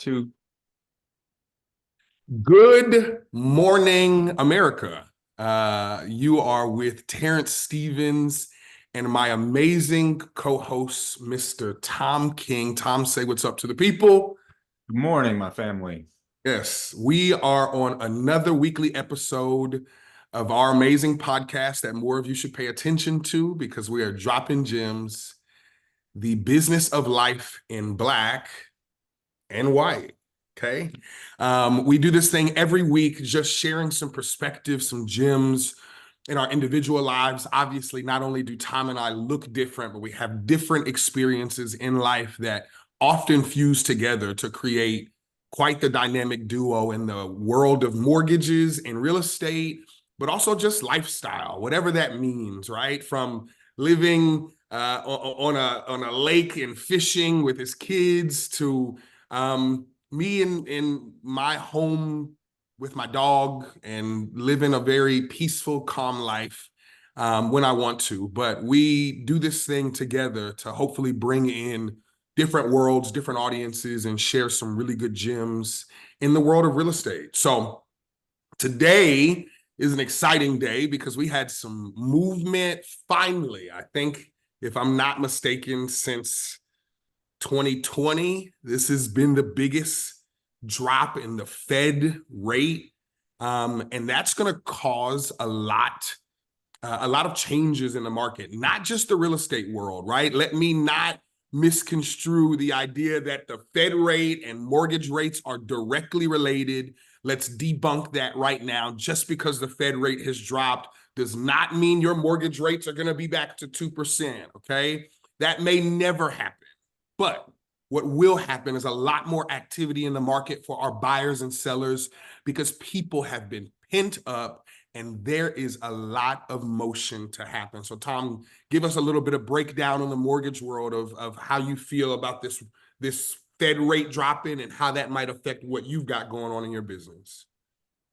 Two. Good morning, America. You are with Terrence Stevens and my amazing co-host, Mr. Tom King. Tom, say what's up to the people. Good morning, my family. Yes, we are on another weekly episode of our amazing podcast that more of you should pay attention to because we are dropping gems, the business of life in Black and white. Okay. We do this thing every week, just sharing some perspectives, some gems in our individual lives. Obviously, not only do Tom and I look different, but we have different experiences in life that often fuse together to create quite the dynamic duo in the world of mortgages and real estate, but also just lifestyle, whatever that means, right? From living on a lake and fishing with his kids to me in my home with my dog and living a very peaceful, calm life when I want to. But we do this thing together to hopefully bring in different worlds, different audiences, and share some really good gems in the world of real estate. So today is an exciting day because we had some movement finally. I think, if I'm not mistaken, since 2020. This has been the biggest drop in the Fed rate. And that's going to cause a lot of changes in the market, not just the real estate world, right? Let me not misconstrue the idea that the Fed rate and mortgage rates are directly related. Let's debunk that right now. Just because the Fed rate has dropped does not mean your mortgage rates are going to be back to 2%, okay? That may never happen. But what will happen is a lot more activity in the market for our buyers and sellers because people have been pent up and there is a lot of motion to happen. So, Tom, give us a little bit of breakdown on the mortgage world of how you feel about this Fed rate dropping and how that might affect what you've got going on in your business.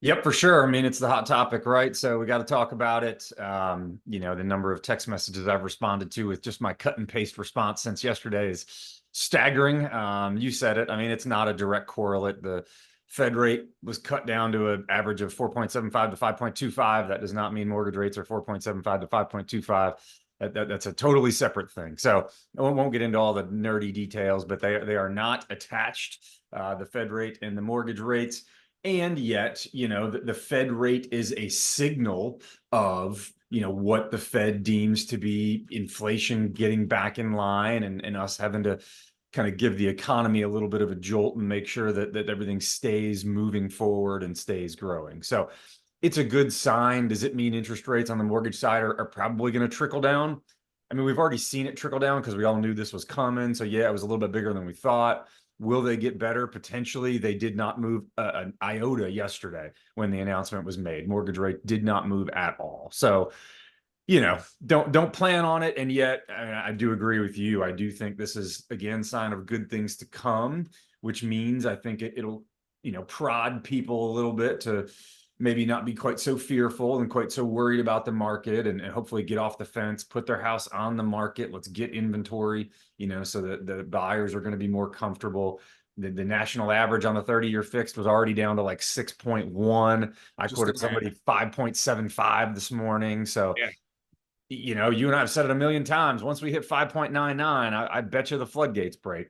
Yep, for sure. I mean, it's the hot topic, right? So we got to talk about it. The number of text messages I've responded to with just my cut and paste response since yesterday is staggering. You said it. I mean, it's not a direct correlate. The Fed rate was cut down to an average of 4.75 to 5.25. That does not mean mortgage rates are 4.75 to 5.25. That's a totally separate thing. So I won't get into all the nerdy details, but they are not attached, the Fed rate and the mortgage rates. And yet, the Fed rate is a signal of, what the Fed deems to be inflation getting back in line and us having to kind of give the economy a little bit of a jolt and make sure that everything stays moving forward and stays growing. So it's a good sign. Does it mean interest rates on the mortgage side are probably going to trickle down? I mean, we've already seen it trickle down because we all knew this was coming. So yeah, it was a little bit bigger than we thought. Will they get better? Potentially. They did not move an iota yesterday when the announcement was made. Mortgage rate did not move at all. So, don't plan on it. And yet, I do agree with you. I do think this is, again, sign of good things to come, which means I think it'll, prod people a little bit to maybe not be quite so fearful and quite so worried about the market, and hopefully get off the fence, put their house on the market. Let's get inventory, so that the buyers are going to be more comfortable. The national average on the 30-year fixed was already down to like 6.1. I Just a quoted somebody 5.75 this morning. So, yeah. you and I have said it a million times. Once we hit 5.99, I bet you the floodgates break.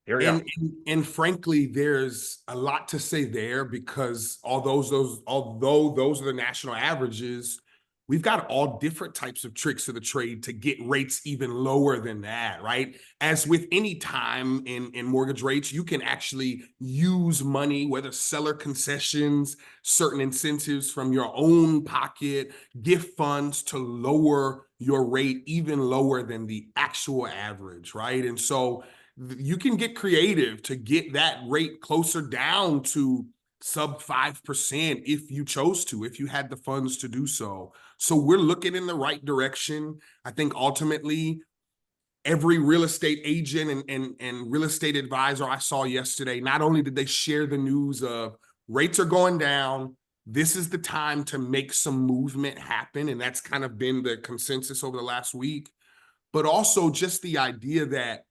Here we go. And frankly, there's a lot to say there because although those are the national averages, we've got all different types of tricks of the trade to get rates even lower than that, right? As with any time in mortgage rates, you can actually use money, whether seller concessions, certain incentives from your own pocket, gift funds to lower your rate even lower than the actual average, right? And so you can get creative to get that rate closer down to sub 5% if you chose to, if you had the funds to do so. So we're looking in the right direction. I think ultimately every real estate agent and real estate advisor I saw yesterday, not only did they share the news of rates are going down, this is the time to make some movement happen. And that's kind of been the consensus over the last week, but also just the idea that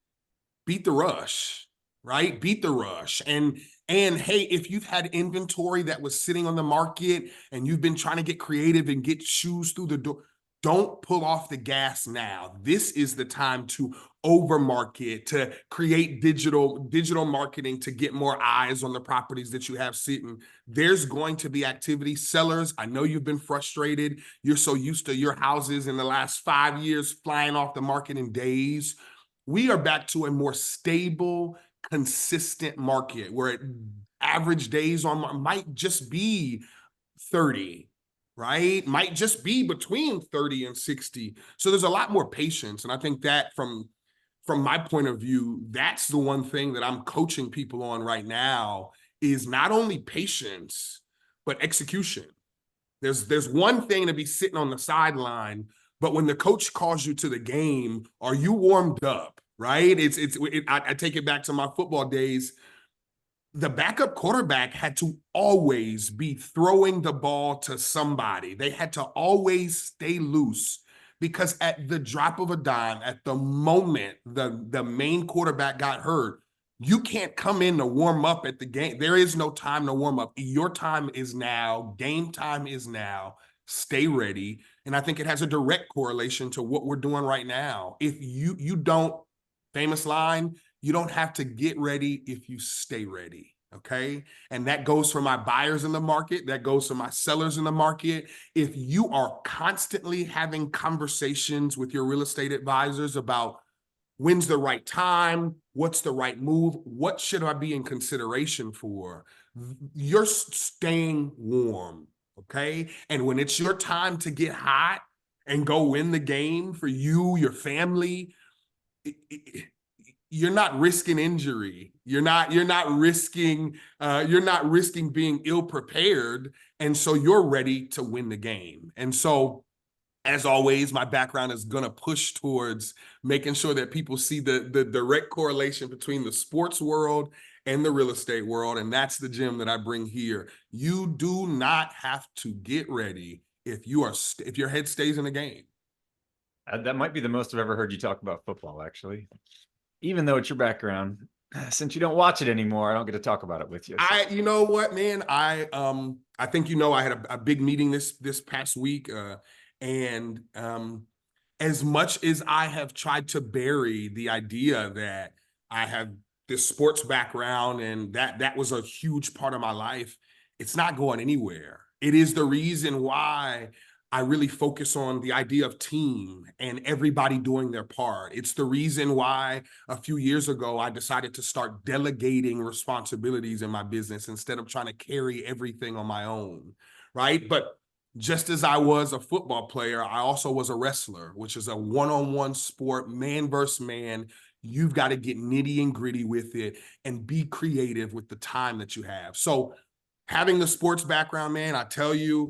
beat the rush. right? Beat the rush. And hey, if you've had inventory that was sitting on the market and you've been trying to get creative and get shoes through the door, don't pull off the gas now. This is the time to over market, to create digital marketing to get more eyes on the properties that you have sitting. There's going to be activity. Sellers, I know you've been frustrated. You're so used to your houses in the last 5 years flying off the market in days. We are back to a more stable, consistent market where average days on might just be 30, right? Might just be between 30 and 60. So there's a lot more patience. And I think that from my point of view, that's the one thing that I'm coaching people on right now is not only patience, but execution. There's one thing to be sitting on the sideline, but when the coach calls you to the game, are you warmed up? Right? I take it back to my football days. The backup quarterback had to always be throwing the ball to somebody. They had to always stay loose because at the drop of a dime, at the moment the main quarterback got hurt, you can't come in to warm up at the game. There is no time to warm up. Your time is now. Game time is now. Stay ready. And I think it has a direct correlation to what we're doing right now. If you don't, famous line, you don't have to get ready if you stay ready. Okay. And that goes for my buyers in the market. That goes for my sellers in the market. If you are constantly having conversations with your real estate advisors about when's the right time, what's the right move, what should I be in consideration for, you're staying warm. Okay. And when it's your time to get hot and go win the game for you, your family, you're not risking injury. You're not risking being ill prepared. And so you're ready to win the game. And so, as always, my background is going to push towards making sure that people see the direct correlation between the sports world and the real estate world. And that's the gem that I bring here. You do not have to get ready if your head stays in the game. That might be the most I've ever heard you talk about football, actually. Even though it's your background, since you don't watch it anymore, I don't get to talk about it with you. So. You know what, man, I think I had a big meeting this past week, and as much as I have tried to bury the idea that I have this sports background and that was a huge part of my life, it's not going anywhere. It is the reason why I really focus on the idea of team and everybody doing their part. It's the reason why a few years ago I decided to start delegating responsibilities in my business instead of trying to carry everything on my own, right? But just as I was a football player, I also was a wrestler, which is a one-on-one sport, man versus man. You've got to get nitty and gritty with it and be creative with the time that you have. So having the sports background, man, I tell you,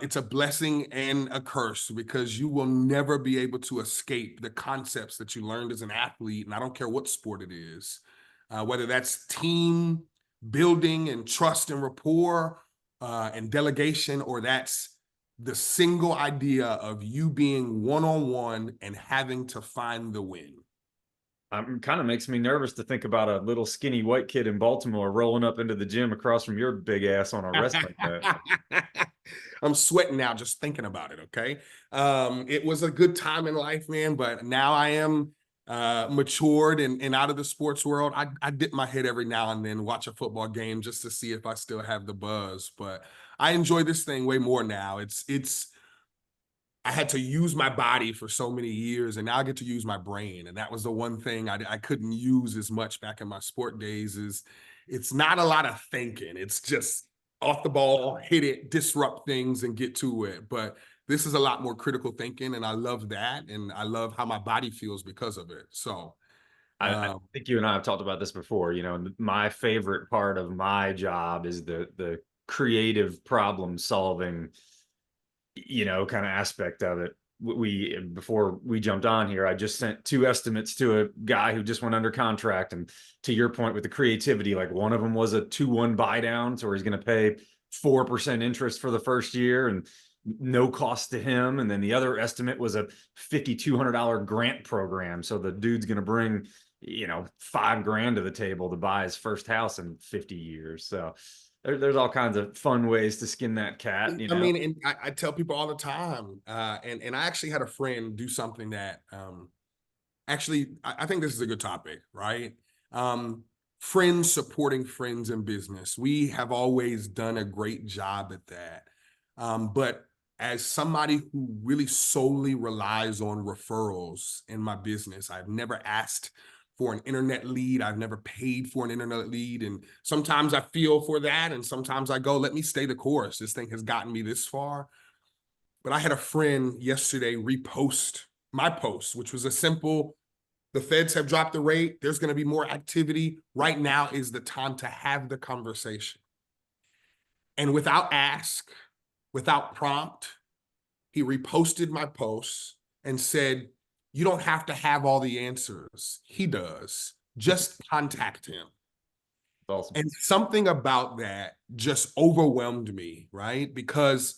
it's a blessing and a curse because you will never be able to escape the concepts that you learned as an athlete. And I don't care what sport it is, whether that's team building and trust and rapport, and delegation, or that's the single idea of you being one-on-one and having to find the win. Kind of makes me nervous to think about a little skinny white kid in Baltimore rolling up into the gym across from your big ass on a wrestling mat. I'm sweating now just thinking about it. Okay. It was a good time in life, man, but now I am matured and out of the sports world. I dip my head every now and then, watch a football game just to see if I still have the buzz, but I enjoy this thing way more now. I had to use my body for so many years, and now I get to use my brain. And that was the one thing I couldn't use as much back in my sport days. Is it's not a lot of thinking. It's just off the ball, hit it, disrupt things, and get to it. But this is a lot more critical thinking, and I love that, and I love how my body feels because of it. So I think you and I have talked about this before. You know, my favorite part of my job is the creative problem solving, kind of aspect of it. We before we jumped on here, I just sent 2 estimates to a guy who just went under contract. And to your point with the creativity, like one of them was a 2-1 buy down, so he's going to pay 4% interest for the first year and no cost to him. And then the other estimate was a $5,200 grant program. So the dude's going to bring $5 grand to the table to buy his first house in 50 years. So there's all kinds of fun ways to skin that cat, I mean, and I tell people all the time, and I actually had a friend do something that actually, I think this is a good topic, right? Um, Friends supporting friends in business. We have always done a great job at that. But as somebody who really solely relies on referrals in my business, I've never asked for an internet lead. I've never paid for an internet lead. And sometimes I feel for that. And sometimes I go, let me stay the course. This thing has gotten me this far. But I had a friend yesterday repost my post, which was a simple, the feds have dropped the rate. There's going to be more activity. Right now is the time to have the conversation. And without ask, without prompt, he reposted my post and said, you don't have to have all the answers. He does. Just contact him. awesome. And something about that just overwhelmed me, right? Because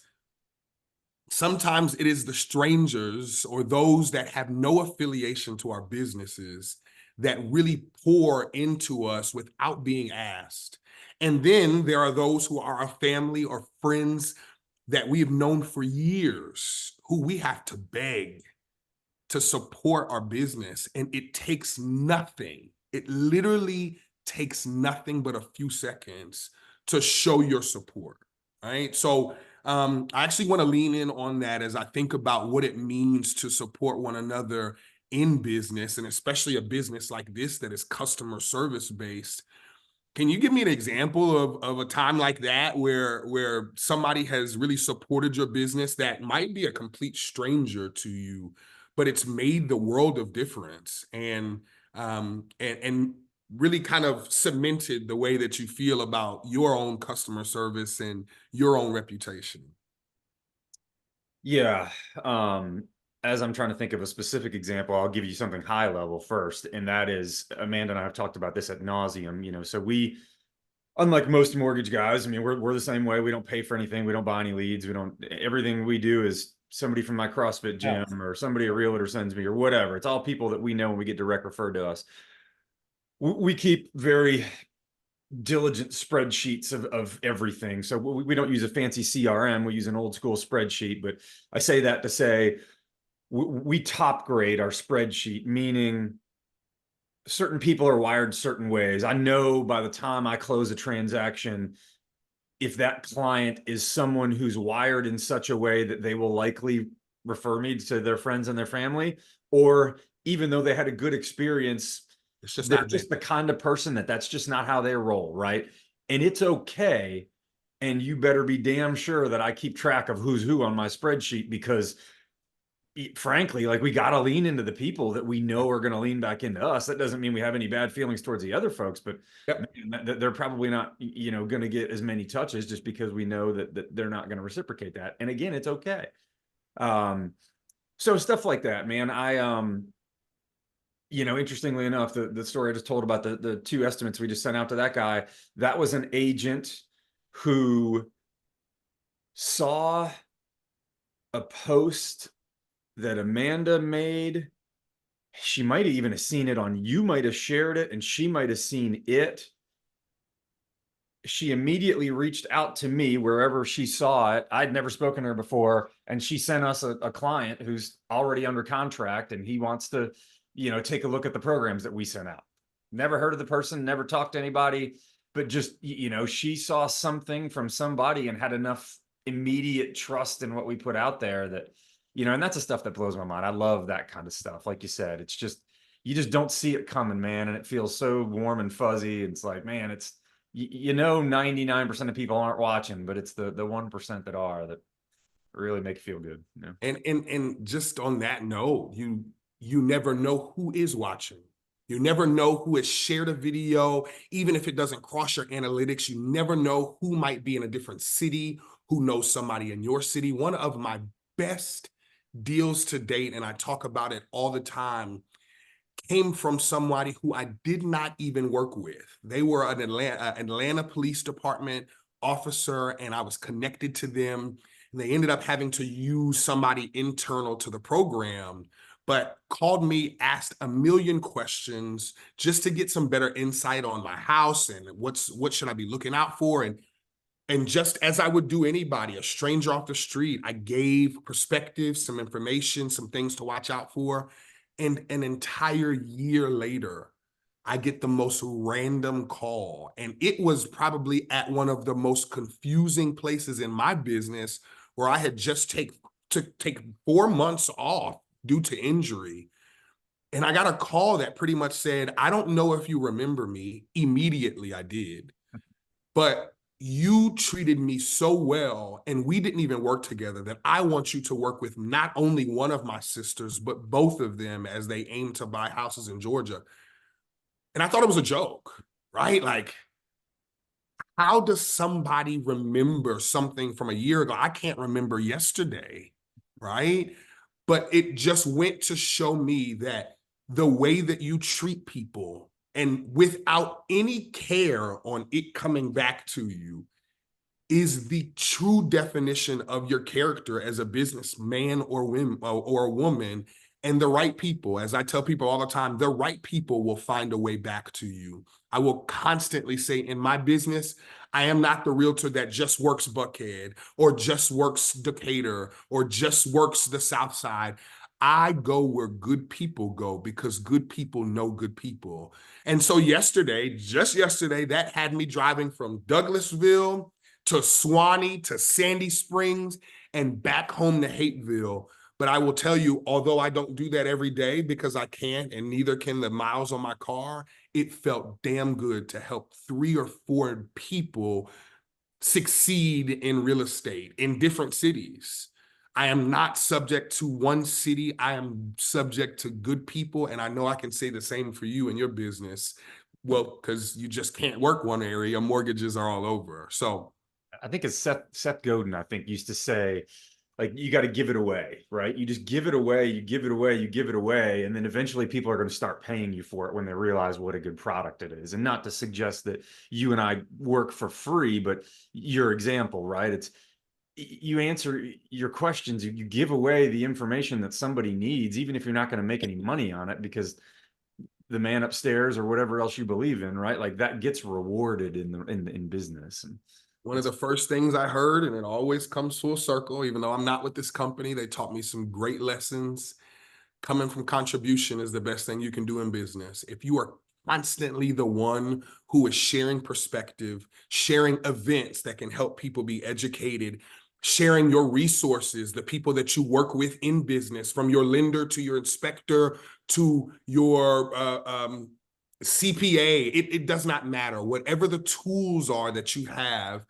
sometimes it is the strangers or those that have no affiliation to our businesses that really pour into us without being asked. And then there are those who are our family or friends that we've known for years who we have to beg to support our business. And it takes nothing. It literally takes nothing but a few seconds to show your support, right? So I actually want to lean in on that as I think about what it means to support one another in business, and especially a business like this that is customer service based. Can you give me an example of a time like that where somebody has really supported your business that might be a complete stranger to you, but it's made the world of difference and really kind of cemented the way that you feel about your own customer service and your own reputation? Yeah. Um, as I'm trying to think of a specific example, I'll give you something high level first. And that is, Amanda and I have talked about this at nauseum, so we, unlike most mortgage guys, I mean, we're the same way. We don't pay for anything. We don't buy any leads. Everything we do is somebody from my CrossFit gym or somebody a realtor sends me or whatever. It's all people that we know and we get direct referred to us. We keep very diligent spreadsheets of everything. So we don't use a fancy CRM. We use an old school spreadsheet. But I say that to say we top grade our spreadsheet, meaning certain people are wired certain ways. I know by the time I close a transaction, if that client is someone who's wired in such a way that they will likely refer me to their friends and their family, or even though they had a good experience, It's just they're not there. just the kind of person that's just not how they roll, right? And it's okay. And you better be damn sure that I keep track of who's who on my spreadsheet, because frankly, like, we got to lean into the people that we know are going to lean back into us. That doesn't mean we have any bad feelings towards the other folks, but Yep. man, they're probably not, going to get as many touches just because we know that they're not going to reciprocate that. And again, it's okay. So stuff like that, man. Interestingly enough, the story I just told about the two estimates we just sent out to that guy, that was an agent who saw a post that Amanda made. She might have even seen it on, you might have shared it, and she might have seen it. She immediately reached out to me wherever she saw it. I'd never spoken to her before, and she sent us a client who's already under contract, and he wants to, take a look at the programs that we sent out. Never heard of the person, never talked to anybody, but just, she saw something from somebody and had enough immediate trust in what we put out there that, and that's the stuff that blows my mind. I love that kind of stuff. Like you said, it's just, you just don't see it coming, man. And it feels so warm and fuzzy. It's like, man, 99% of people aren't watching, but it's the 1% that are, that really make you feel good. And just on that note, you never know who is watching. You never know who has shared a video, even if it doesn't cross your analytics. You never know who might be in a different city, who knows somebody in your city. One of my best deals to date, and I talk about it all the time, came from somebody who I did not even work with. They were an Atlanta Police Department officer, and I was connected to them. And they ended up having to use somebody internal to the program. but called me, asked a million questions just to get some better insight on my house and what should I be looking out for. And just as I would do anybody, a stranger off the street, I gave perspective, some information, some things to watch out for. And an entire year later, I get the most random call. And it was probably at one of the most confusing places in my business where I had just to take 4 months off due to injury. And I got a call that pretty much said, I don't know if you remember me. Immediately I did. But you treated me so well, and we didn't even work together, that I want you to work with not only one of my sisters, but both of them as they aim to buy houses in Georgia. And I thought it was a joke, right? Like, how does somebody remember something from a year ago? I can't remember yesterday, right? But it just went to show me that the way that you treat people and without any care on it coming back to you is the true definition of your character as a businessman or a woman. And the right people, as I tell people all the time, the right people will find a way back to you. I will constantly say in my business, I am not the realtor that just works Buckhead or just works Decatur or just works the South Side. I go where good people go because good people know good people. And so yesterday, just yesterday, that had me driving from Douglasville to Swanee to Sandy Springs and back home to Hateville. But I will tell you, although I don't do that every day because I can't, and neither can the miles on my car, it felt damn good to help 3 or 4 people succeed in real estate in different cities. I am not subject to one city. I am subject to good people. And I know I can say the same for you and your business. Well, because you just can't work one area. Mortgages are all over. So I think it's Seth Godin, I think, used to say, like, you got to give it away, right? You just give it away, you give it away, you give it away, and then eventually people are going to start paying you for it when they realize what a good product it is. And not to suggest that you and I work for free, but your example, right? It's you answer your questions, you give away the information that somebody needs, even if you're not going to make any money on it, because the man upstairs or whatever else you believe in, right? Like that gets rewarded in business. And one of the first things I heard, and it always comes full circle, even though I'm not with this company, they taught me some great lessons. Coming from contribution is the best thing you can do in business. If you are constantly the one who is sharing perspective, sharing events that can help people be educated, sharing your resources, the people that you work with in business, from your lender to your inspector to your CPA, it does not matter. Whatever the tools are that you have,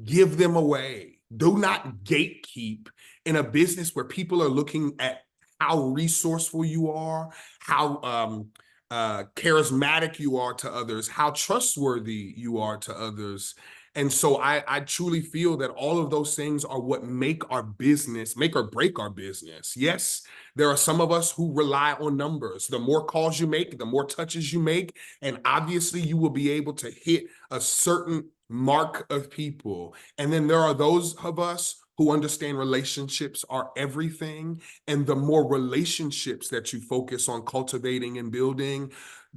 give them away. Do not gatekeep in a business where people are looking at how resourceful you are, how charismatic you are to others, how trustworthy you are to others. And so I truly feel that all of those things are what make our business, make or break our business. Yes, there are some of us who rely on numbers. The more calls you make, the more touches you make, and obviously you will be able to hit a certain mark of people. And then there are those of us who understand relationships are everything. And the more relationships that you focus on cultivating and building,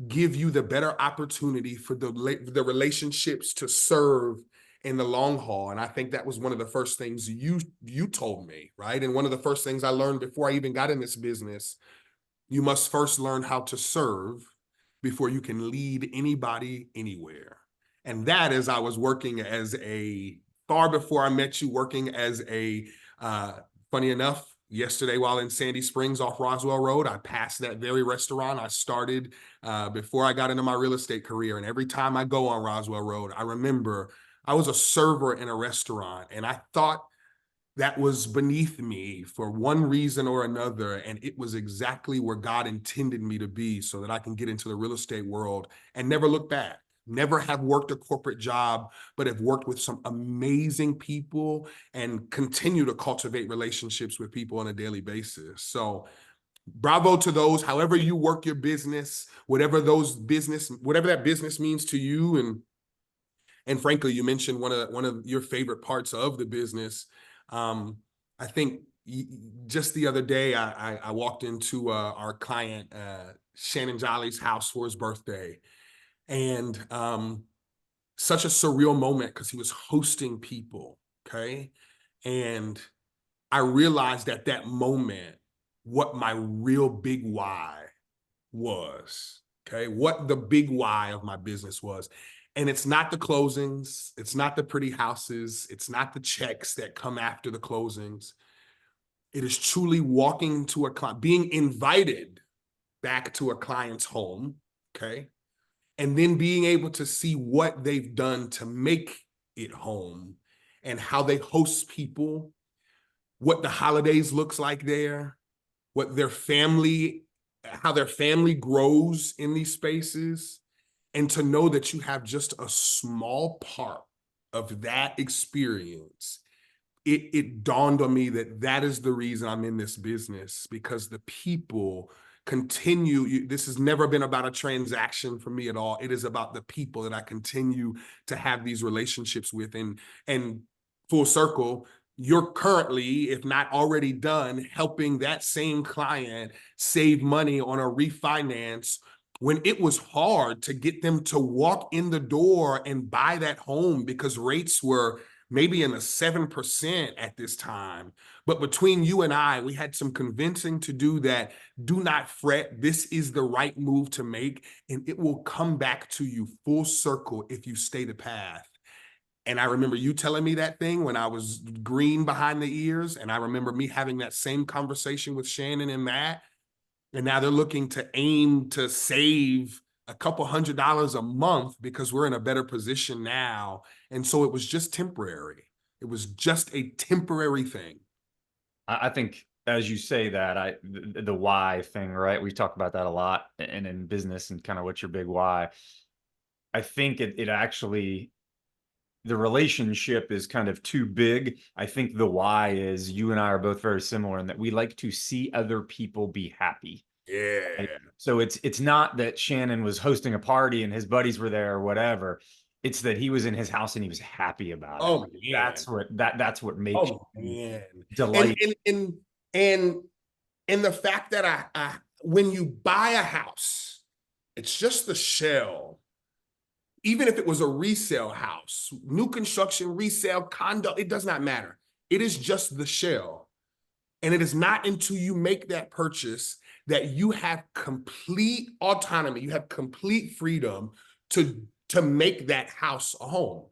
give you the better opportunity for the relationships to serve in the long haul. And I think that was one of the first things you told me, right? And one of the first things I learned before I even got in this business, you must first learn how to serve before you can lead anybody anywhere. And that is, I was working as a, far before I met you, working as a, funny enough, yesterday while in Sandy Springs off Roswell Road, I passed that very restaurant I started before I got into my real estate career. And every time I go on Roswell Road, I remember I was a server in a restaurant, and I thought that was beneath me for one reason or another. And it was exactly where God intended me to be so that I can get into the real estate world and never look back. Never have worked a corporate job, but have worked with some amazing people and continue to cultivate relationships with people on a daily basis. So bravo to those, however you work your business, whatever that business means to you. And frankly, you mentioned one of your favorite parts of the business. I think just the other day, I walked into our client Shannon Jolly's house for his birthday, and such a surreal moment because he was hosting people. Okay, and I realized at that moment what my real big why was. Okay, what the big why of my business was. And it's not the closings, it's not the pretty houses, it's not the checks that come after the closings. It is truly walking to a client, being invited back to a client's home, okay? And then being able to see what they've done to make it home and how they host people, what the holidays looks like there, what their family, how their family grows in these spaces, and to know that you have just a small part of that experience. It dawned on me that that is the reason I'm in this business, because the people continue. This has never been about a transaction for me at all. It is about the people that I continue to have these relationships with. And full circle, you're currently, if not already done, helping that same client save money on a refinance when it was hard to get them to walk in the door and buy that home because rates were maybe in the 7% at this time. But between you and I, we had some convincing to do that. Do not fret. This is the right move to make, and it will come back to you full circle if you stay the path. And I remember you telling me that thing when I was green behind the ears. And I remember me having that same conversation with Shannon and Matt. And now they're looking to aim to save a couple $100 a month because we're in a better position now. And so it was just temporary. It was just a temporary thing. I think as you say that, the why thing, right? We talk about that a lot and in business and kind of what's your big why. I think it actually the relationship is kind of too big. I think the why is you and I are both very similar in that we like to see other people be happy. Right? Yeah. So it's not that Shannon was hosting a party and his buddies were there or whatever. It's that he was in his house and he was happy about it. Oh Right? man. That's what makes Oh you man. And delight. and and and and the fact that I when you buy a house, it's just the shell. Even if it was a resale house, new construction, resale, condo, it does not matter. It is just the shell. And it is not until you make that purchase that you have complete autonomy, you have complete freedom to make that house a home.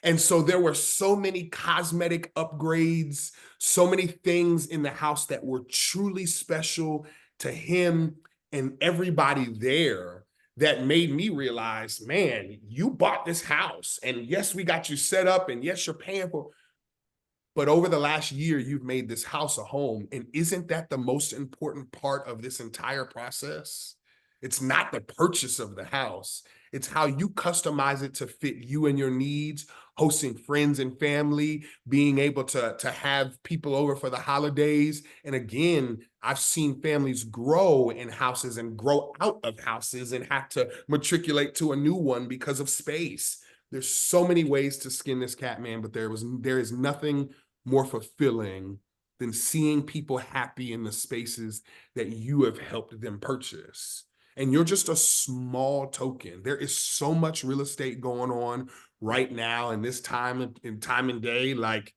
And so there were so many cosmetic upgrades, so many things in the house that were truly special to him and everybody there that made me realize, man, you bought this house. And yes, we got you set up, and yes, you're paying for, but over the last year, you've made this house a home. And isn't that the most important part of this entire process? It's not the purchase of the house. It's how you customize it to fit you and your needs, hosting friends and family, being able to have people over for the holidays. And again, I've seen families grow in houses and grow out of houses and have to matriculate to a new one because of space. There's so many ways to skin this cat, man, but there is nothing more fulfilling than seeing people happy in the spaces that you have helped them purchase. And you're just a small token. There is so much real estate going on right now in this time in time and day, like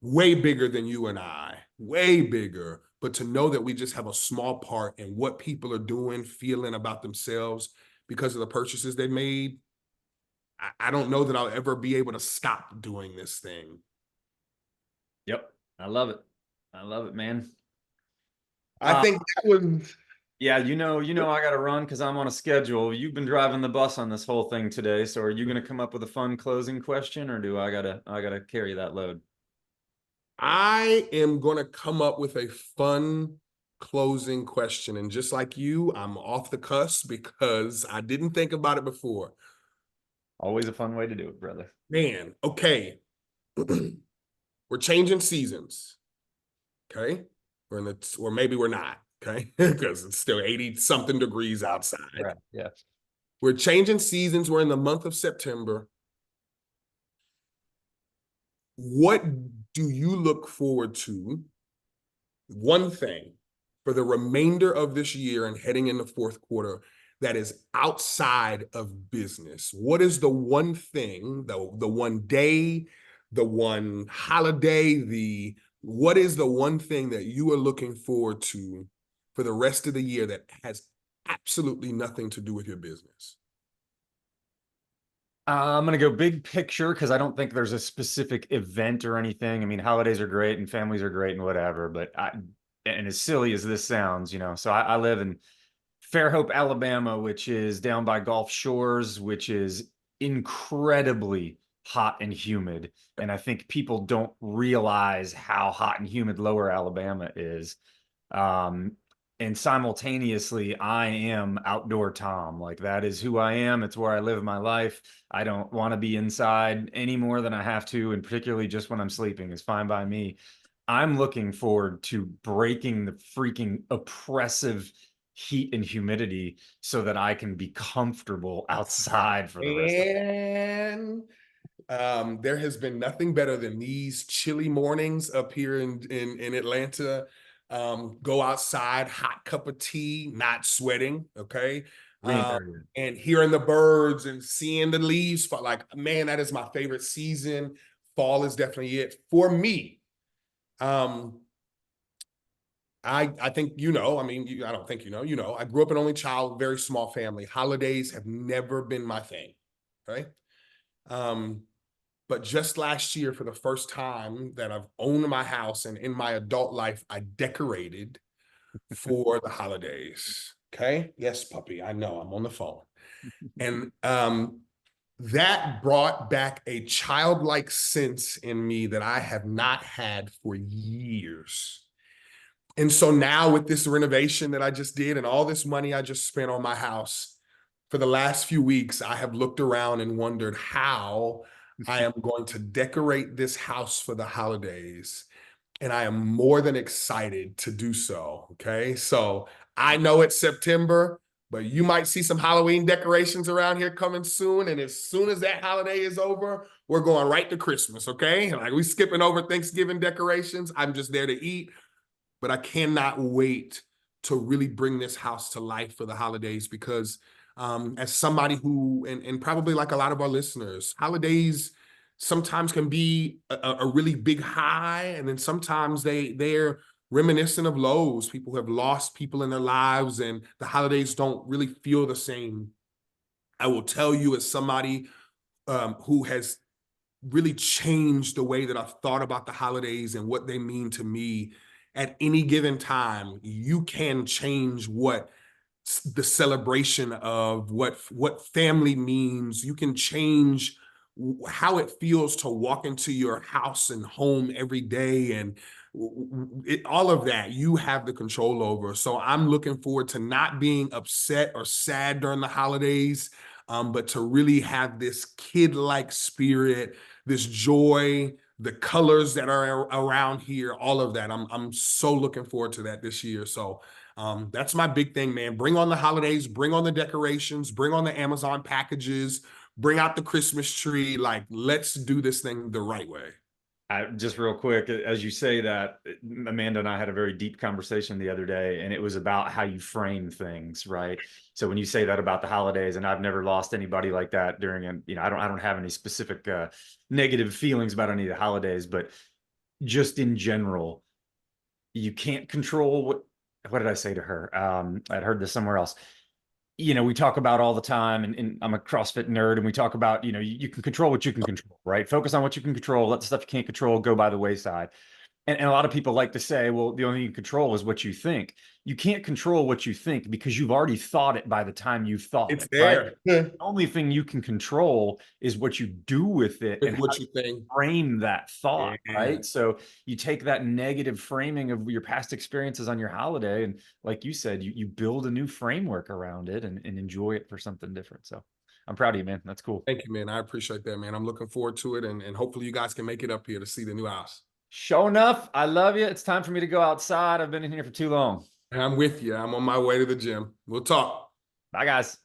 way bigger than you and I, way bigger. But to know that we just have a small part in what people are doing, feeling about themselves because of the purchases they made, I don't know that I'll ever be able to stop doing this thing. Yep. I love it. I love it, man. I Uh, think that was yeah, I got to run because I'm on a schedule. You've been driving the bus on this whole thing today. So are you going to come up with a fun closing question or do I gotta carry that load? I am going to come up with a fun closing question. And just like you, I'm off the cusp because I didn't think about it before. Always a fun way to do it, brother. Man, okay. We're changing seasons. Okay. Or maybe we're not. Okay. Because it's still 80 something degrees outside. Right. Yeah. We're changing seasons. We're in the month of September. What do you look forward to one thing for the remainder of this year and heading into fourth quarter that is outside of business? What is the one thing, the one day, the one holiday, what is the one thing that you are looking forward to for the rest of the year that has absolutely nothing to do with your business? I'm gonna go big picture because I don't think there's a specific event or anything. I mean, holidays are great and families are great and whatever, and as silly as this sounds, so I live in Fairhope, Alabama, which is down by Gulf Shores, which is incredibly hot and humid. And I think people don't realize how hot and humid lower Alabama is. Um, and simultaneously, I am outdoor Tom. Like that is who I am. It's where I live my life. I don't want to be inside any more than I have to, and particularly just when I'm sleeping is fine by me. I'm looking forward to breaking the freaking oppressive heat and humidity so that I can be comfortable outside for the rest of And there has been nothing better than these chilly mornings up here in Atlanta. Go outside, hot cup of tea, not sweating, okay? Um, reincarnated. and hearing the birds and seeing the leaves fall. Like, man, that is my favorite season. Fall is definitely it for me. Um, I think I mean, I don't think I grew up an only child, very small family. Holidays have never been my thing, right? Um, but just last year, for the first time that I've owned my house and in my adult life, I decorated for the holidays. Okay. Yes, puppy. I know I'm on the phone. And that brought back a childlike sense in me that I have not had for years. And so now, with this renovation that I just did and all this money I just spent on my house, for the last few weeks, I have looked around and wondered how I am going to decorate this house for the holidays. And I am more than excited to do so. Okay. So I know it's September, but you might see some Halloween decorations around here coming soon. And as soon as that holiday is over, we're going right to Christmas. Okay. Like we skipping over Thanksgiving decorations. I'm just there to eat, but I cannot wait to really bring this house to life for the holidays because as somebody who, and probably like a lot of our listeners, holidays sometimes can be a really big high, and then sometimes they're reminiscent of lows. People who have lost people in their lives, and the holidays don't really feel the same. I will tell you, as somebody who has really changed the way that I've thought about the holidays and what they mean to me. At any given time, you can change what the celebration of what family means. You can change how it feels to walk into your house and home every day, and all of that you have the control over. So I'm looking forward to not being upset or sad during the holidays, but to really have this kid-like spirit, this joy, the colors that are around here, all of that. I'm so looking forward to that this year. So that's my big thing, man. Bring on the holidays, bring on the decorations, bring on the Amazon packages, bring out the Christmas tree. Like, let's do this thing the right way. Just real quick, as you say that, Amanda and I had a very deep conversation the other day, and it was about how you frame things, right? So when you say that about the holidays, and I've never lost anybody like that during, I don't have any specific negative feelings about any of the holidays, but just in general, you can't control what did I say to her? I'd heard this somewhere else. We talk about all the time, and I'm a CrossFit nerd, and we talk about, you can control what you can control, right? Focus on what you can control, let the stuff you can't control go by the wayside. And a lot of people like to say, well, the only thing you control is what you think. You can't control what you think because you've already thought it by the time you've thought It's it, right? there. The only thing you can control is what you do with it With and how what you think. frame that thought, Yeah. right? So you take that negative framing of your past experiences on your holiday, and like you said, you build a new framework around it and enjoy it for something different. So I'm proud of you, man. That's cool. Thank you, man. I appreciate that, man. I'm looking forward to it. And hopefully you guys can make it up here to see the new house. Sure enough, I love you. It's time for me to go outside. I've been in here for too long. And I'm with you. I'm on my way to the gym. We'll talk. Bye, guys.